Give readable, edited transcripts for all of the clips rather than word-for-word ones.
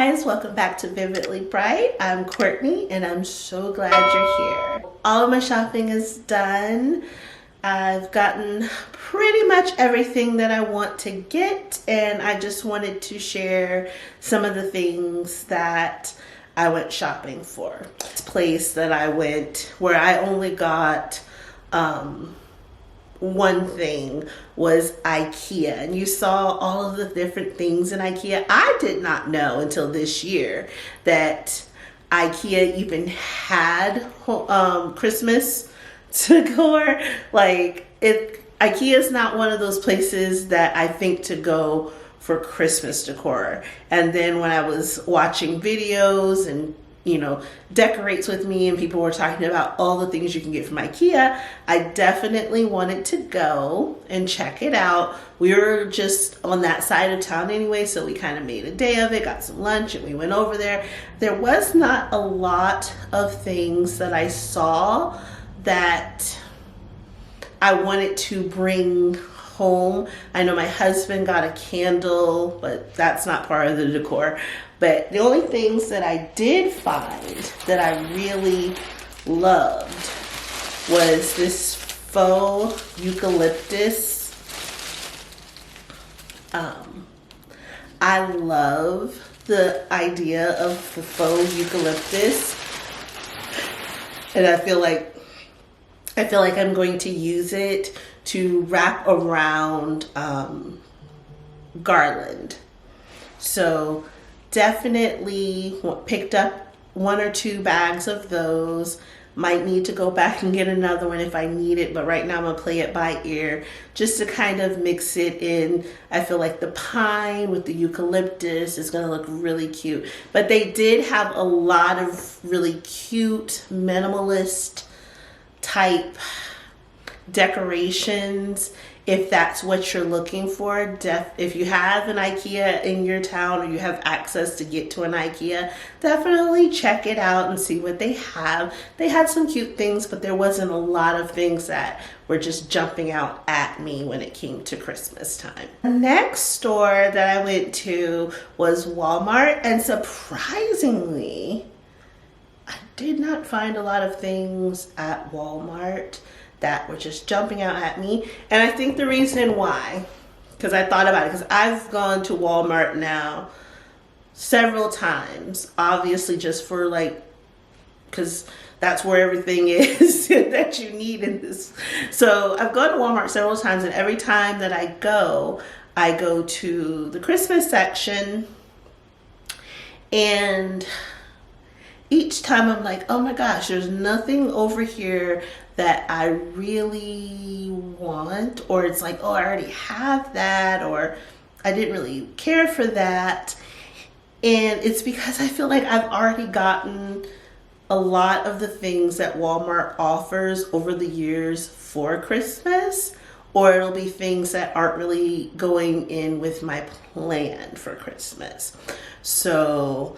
guys, welcome back to Vividly Bright. I'm Courtney and I'm so glad you're here. All of my shopping is done. I've gotten pretty much everything that I want to get, and I just wanted to share some of the things that I went shopping for. This place that I went where I only got one thing was IKEA, and you saw all of the different things in IKEA. I did not know until this year that IKEA even had Christmas decor. IKEA is not one of those places that I think to go for Christmas decor. And then when I was watching videos and decorates with me and people were talking about all the things you can get from IKEA, I definitely wanted to go and check it out. We were just on that side of town anyway, so we kind of made a day of it, got some lunch, and we went over there. There was not a lot of things that I saw that I wanted to bring home. I know my husband got a candle, but that's not part of the decor. But the only things that I did find that I really loved was this faux eucalyptus. I love the idea of the faux eucalyptus, and I feel like I'm going to use it to wrap around garland. So definitely picked up 1 or 2 bags of those. Might need to go back and get another one if I need it, but right now I'm gonna play it by ear just to kind of mix it in. I feel like the pine with the eucalyptus is gonna look really cute. But they did have a lot of really cute minimalist type decorations. If that's what you're looking for, if you have an IKEA in your town or you have access to get to an IKEA, definitely check it out and see what they have. They had some cute things, but there wasn't a lot of things that were just jumping out at me when it came to Christmas time. The next store that I went to was Walmart, and surprisingly, I did not find a lot of things at Walmart that were just jumping out at me. And I think the reason why, because I thought about it, because I've gone to Walmart now several times, obviously just for because that's where everything is that you need in this. So I've gone to Walmart several times, and every time that I go to the Christmas section, and each time I'm like, oh my gosh, there's nothing over here that I really want, or it's like, oh, I already have that, or I didn't really care for that. And it's because I feel like I've already gotten a lot of the things that Walmart offers over the years for Christmas, or it'll be things that aren't really going in with my plan for Christmas. So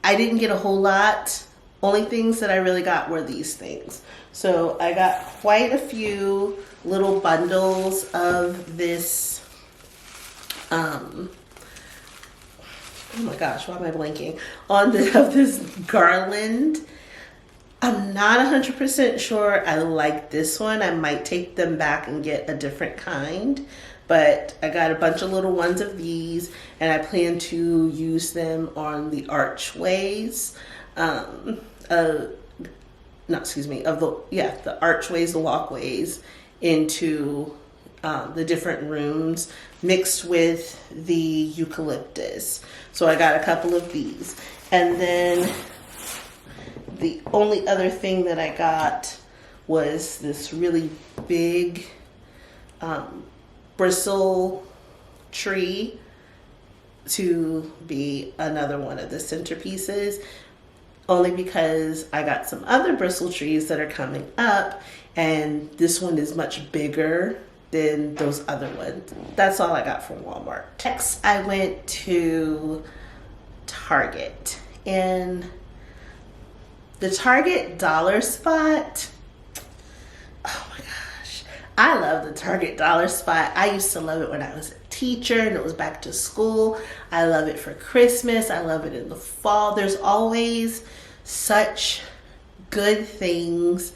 I didn't get a whole lot. Only things that I really got were these things. So I got quite a few little bundles of this, oh my gosh, why am I blanking? Of this garland. I'm not 100% sure I like this one. I might take them back and get a different kind. But I got a bunch of little ones of these, and I plan to use them on the archways. The archways, the walkways into the different rooms, mixed with the eucalyptus. So I got a couple of these. And then the only other thing that I got was this really big bristle tree to be another one of the centerpieces, only because I got some other bristle trees that are coming up, and this one is much bigger than those other ones. That's all I got from Walmart. Next, I went to Target, and the Target dollar spot, oh my gosh, I love the Target dollar spot. I used to love it when I was a teacher and it was back to school. I love it for Christmas. I love it in the fall. There's always such good things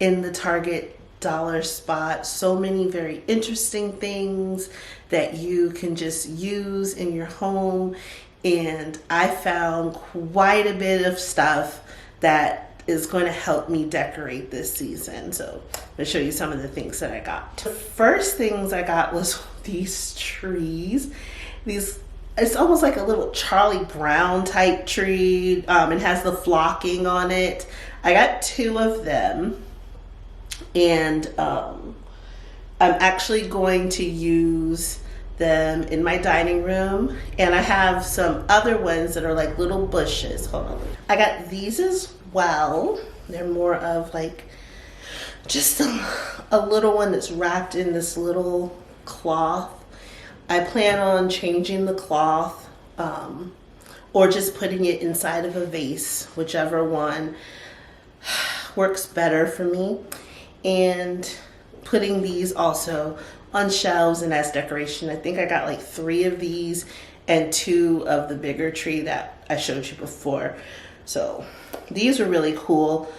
in the Target dollar spot. So many very interesting things that you can just use in your home. And I found quite a bit of stuff that is going to help me decorate this season. So I'm going to show you some of the things that I got. The first things I got was these trees. It's almost like a little Charlie Brown type tree. It has the flocking on it. I got 2 of them, and I'm actually going to use them in my dining room, and I have some other ones that are like little bushes. Hold on. I got these as well. They're more of like just a little one that's wrapped in this little cloth. I plan on changing the cloth or just putting it inside of a vase, whichever one works better for me, and putting these also on shelves and as decoration. I think I got like 3 of these and 2 of the bigger tree that I showed you before. So these were really cool.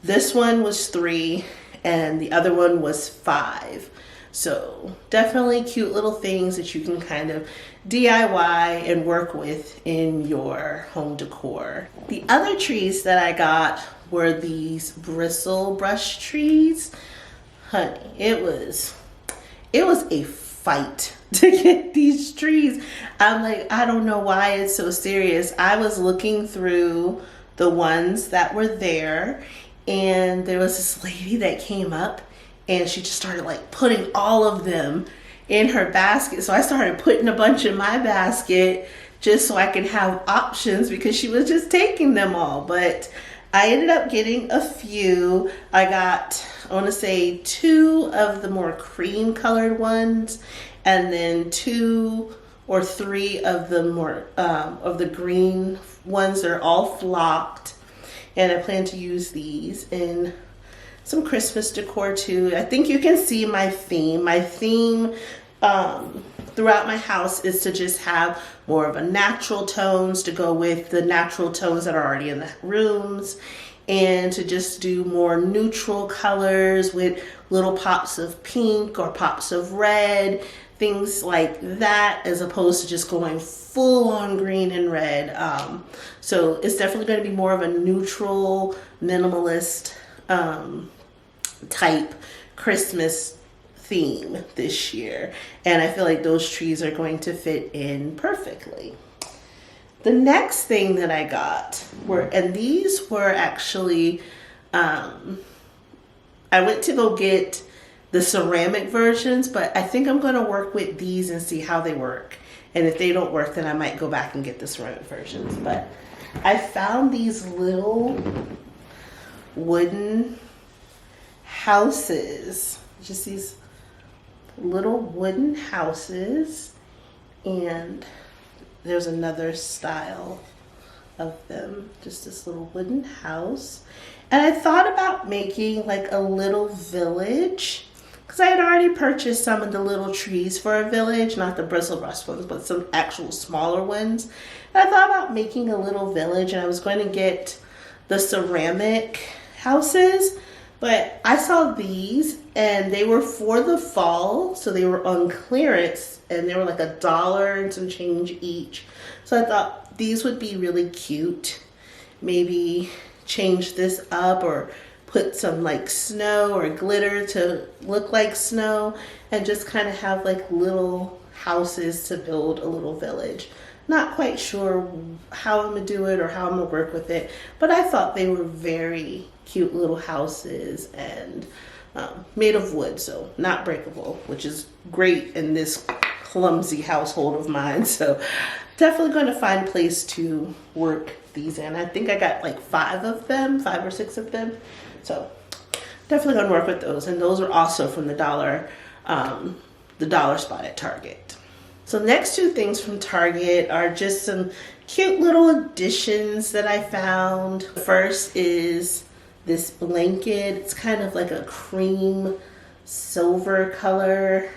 This one was 3 and the other one was 5. So definitely cute little things that you can kind of DIY and work with in your home decor. The other trees that I got were these bristle brush trees. Honey, it was a fight to get these trees. I'm like, I don't know why it's so serious. I was looking through the ones that were there, and there was this lady that came up and she just started like putting all of them in her basket. So I started putting a bunch in my basket just so I could have options, because she was just taking them all. But I ended up getting a few. I got, I want to say 2 of the more cream colored ones, and then 2 or 3 of the more of the green ones. They're all flocked, and I plan to use these in some Christmas decor too. I think you can see my theme. My theme throughout my house is to just have more of a natural tones to go with the natural tones that are already in the rooms, and to just do more neutral colors with little pops of pink or pops of red, things like that, as opposed to just going full on green and red. So it's definitely going to be more of a neutral, minimalist type Christmas theme this year, and I feel like those trees are going to fit in perfectly. The next thing that I got and these were actually, I went to go get the ceramic versions, but I think I'm going to work with these and see how they work. And if they don't work, then I might go back and get the ceramic versions. But I found these little wooden houses, just these little wooden houses, and there's another style of them, just this little wooden house. And I thought about making like a little village, because I had already purchased some of the little trees for a village, not the bristle brush ones, but some actual smaller ones. And I thought about making a little village, and I was going to get the ceramic houses, but I saw these and they were for the fall, so they were on clearance, and they were like $1 and some change each. So I thought these would be really cute. Maybe change this up or put some like snow or glitter to look like snow, and just kind of have like little houses to build a little village. Not quite sure how I'm gonna do it or how I'm gonna work with it, but I thought they were very cute little houses, and made of wood, so not breakable, which is great in this clumsy household of mine. So definitely going to find a place to work these in. I think I got like 5 of them, 5 or 6 of them. So definitely going to work with those, and those are also from the dollar spot at Target. So the next 2 things from Target are just some cute little additions that I found. The first is this blanket. It's kind of like a cream silver color.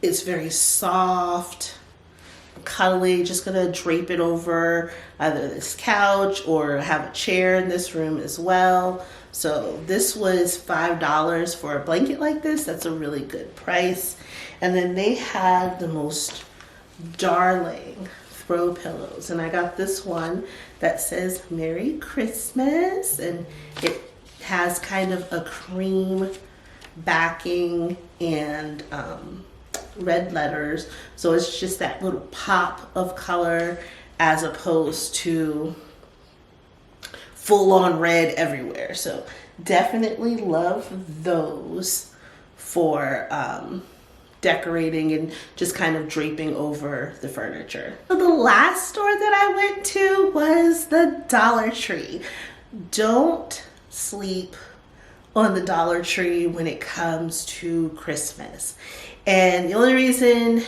It's very soft, cuddly. Just gonna drape it over either this couch or have a chair in this room as well. So this was $5 for a blanket like this. That's a really good price. And then they had the most darling throw pillows, and I got this one that says Merry Christmas, and it has kind of a cream backing and red letters, so it's just that little pop of color as opposed to full on red everywhere. So definitely love those for decorating and just kind of draping over the furniture. So the last store that I went to was the Dollar Tree. Don't sleep on the Dollar Tree when it comes to Christmas. And the only reason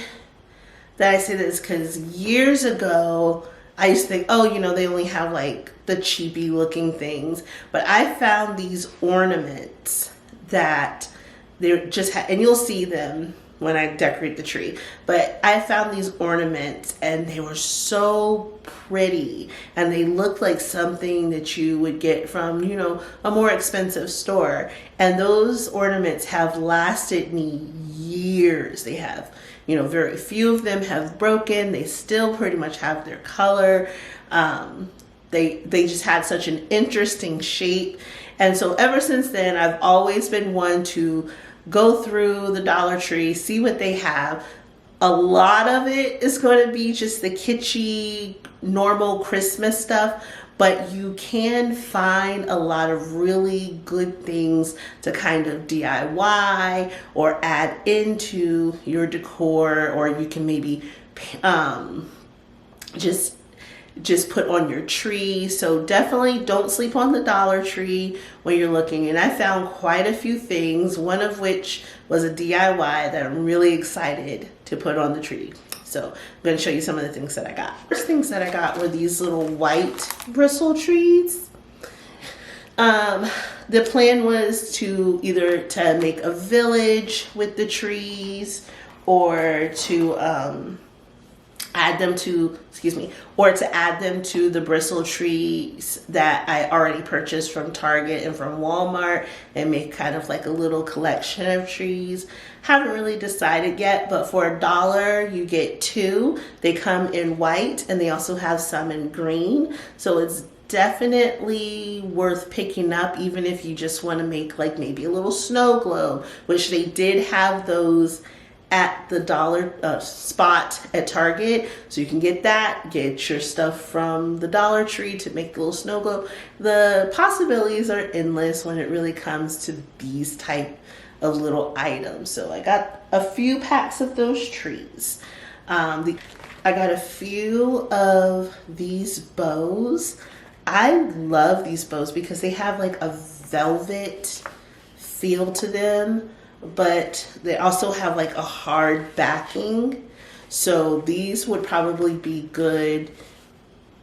that I say this is because years ago, I used to think, oh, you know, they only have like the cheapy looking things. But I found these ornaments that they're just, and you'll see them when I decorate the tree. But I found these ornaments and they were so pretty, and they looked like something that you would get from, you know, a more expensive store. And those ornaments have lasted me years. They have, you know, very few of them have broken. They still pretty much have their color. They just had such an interesting shape. And so ever since then, I've always been one to go through the Dollar Tree, see what they have. A lot of it is going to be just the kitschy, normal Christmas stuff, but you can find a lot of really good things to kind of DIY or add into your decor, or you can maybe just put on your tree. So definitely don't sleep on the Dollar Tree when you're looking. And I found quite a few things, one of which was a DIY that I'm really excited to put on the tree. So I'm going to show you some of the things that I got. First things that I got were these little white bristle trees. The plan was to either to make a village with the trees, or to add them to, or to add them to the bristle trees that I already purchased from Target and from Walmart, and make kind of like a little collection of trees. Haven't really decided yet, but for $1 you get 2. They come in white and they also have some in green. So it's definitely worth picking up, even if you just want to make like maybe a little snow globe, which they did have those at the dollar spot at Target. So you can get that, get your stuff from the Dollar Tree to make a little snow globe. The possibilities are endless when it really comes to these type of little items. So I got a few packs of those trees. I got a few of these bows. I love these bows because they have like a velvet feel to them, but they also have like a hard backing. So these would probably be good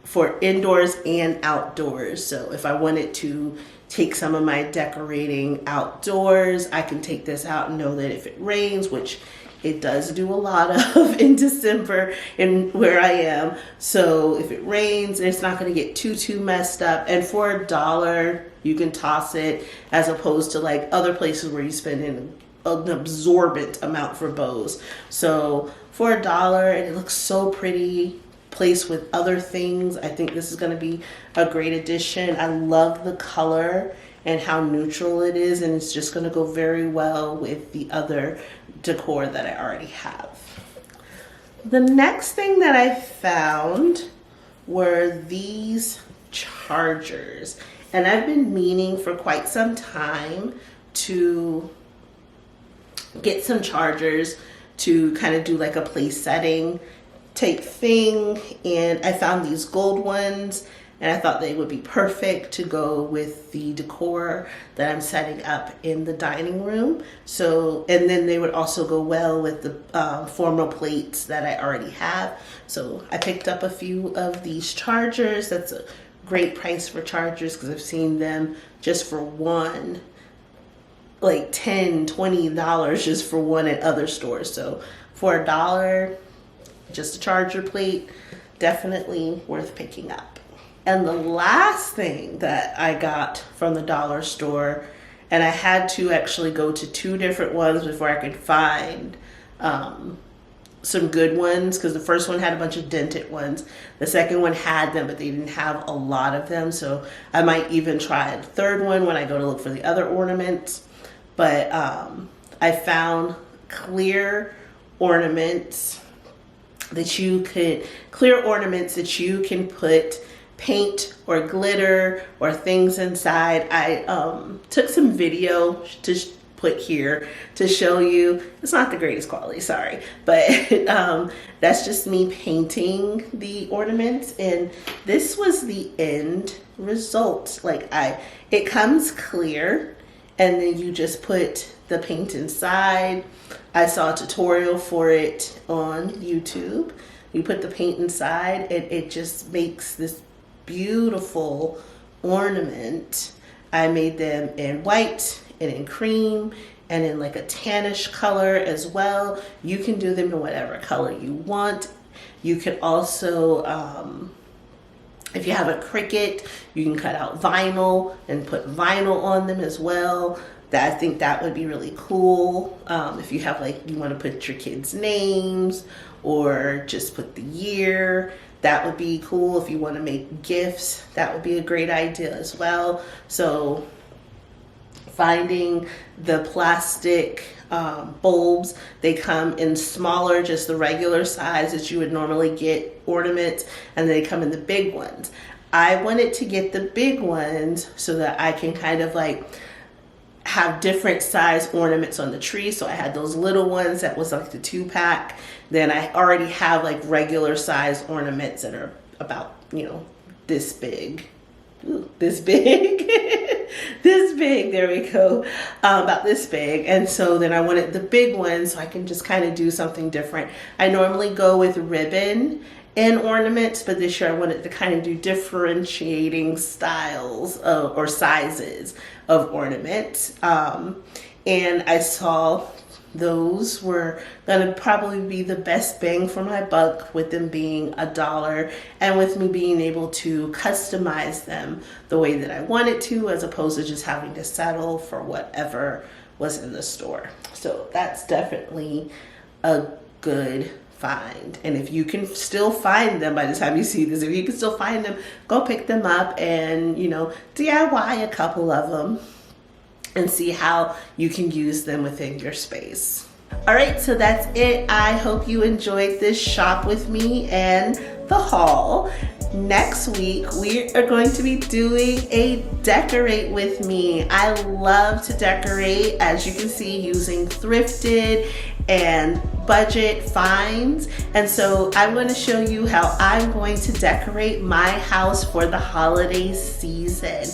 for indoors and outdoors. So if I wanted to take some of my decorating outdoors, I can take this out and know that if it rains, which it does do a lot of in December in where I am. So if it rains, it's not going to get too messed up. And for $1, you can toss it, as opposed to like other places where you spend an absorbent amount for bows. So for $1, and it looks so pretty placed with other things, I think this is going to be a great addition. I love the color and how neutral it is, and it's just going to go very well with the other decor that I already have. The next thing that I found were these chargers, and I've been meaning for quite some time to get some chargers to kind of do like a place setting type thing, and I found these gold ones, and I thought they would be perfect to go with the decor that I'm setting up in the dining room. So, and then they would also go well with the formal plates that I already have. So I picked up a few of these chargers. That's a great price for chargers because I've seen them just for one like $10-20 just for one at other stores. So for $1, just a charger plate, definitely worth picking up. And the last thing that I got from the dollar store, and I had to actually go to 2 different ones before I could find some good ones, because the first one had a bunch of dented ones. The second one had them, but they didn't have a lot of them. So I might even try a third one when I go to look for the other ornaments. But I found clear ornaments that you can put paint or glitter or things inside. I took some video to put here to show you. It's not the greatest quality, sorry, but that's just me painting the ornaments, and this was the end result. Like it comes clear, and then you just put the paint inside. I saw a tutorial for it on YouTube. You put the paint inside, and it just makes this beautiful ornament. I made them in white and in cream and in like a tannish color as well. You can do them in whatever color you want. You can also, if you have a Cricut, you can cut out vinyl and put vinyl on them as well. I think that would be really cool. If you have like, you want to put your kids' names or just put the year, that would be cool. If you want to make gifts, that would be a great idea as well. So finding the plastic bulbs, they come in smaller, just the regular size that you would normally get ornaments, and they come in the big ones. I wanted to get the big ones so that I can kind of like have different size ornaments on the tree. So I had those little ones that was like the 2-pack. Then I already have like regular size ornaments that are about, this big. Ooh, this big. This big, there we go, about this big. And so then I wanted the big ones so I can just kind of do something different. I normally go with ribbon and ornaments, but this year I wanted to kind of do differentiating styles or sizes of ornaments. And I saw those were gonna probably be the best bang for my buck, with them being $1 and with me being able to customize them the way that I wanted to, as opposed to just having to settle for whatever was in the store. So that's definitely a good find. And if you can still find them by the time you see this, if you can still find them, go pick them up and DIY a couple of them and see how you can use them within your space. All right, so that's it. I hope you enjoyed this shop with me and the haul. Next week, we are going to be doing a decorate with me. I love to decorate, as you can see, using thrifted and budget finds. And so I'm going to show you how I'm going to decorate my house for the holiday season.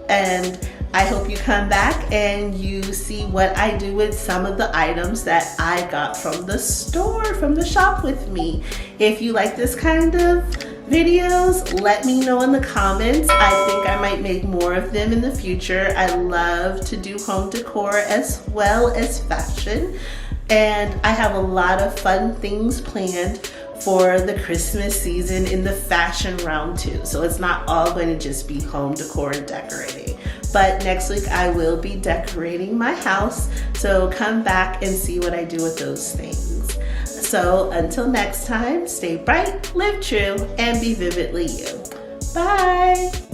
And I hope you come back and you see what I do with some of the items that I got from the store, from the shop with me. If you like this kind of videos, let me know in the comments. I think I might make more of them in the future. I love to do home decor as well as fashion. And I have a lot of fun things planned for the Christmas season in the fashion realm too. So it's not all going to just be home decor and decorating. But next week I will be decorating my house. So come back and see what I do with those things. So until next time, stay bright, live true, and be vividly you. Bye.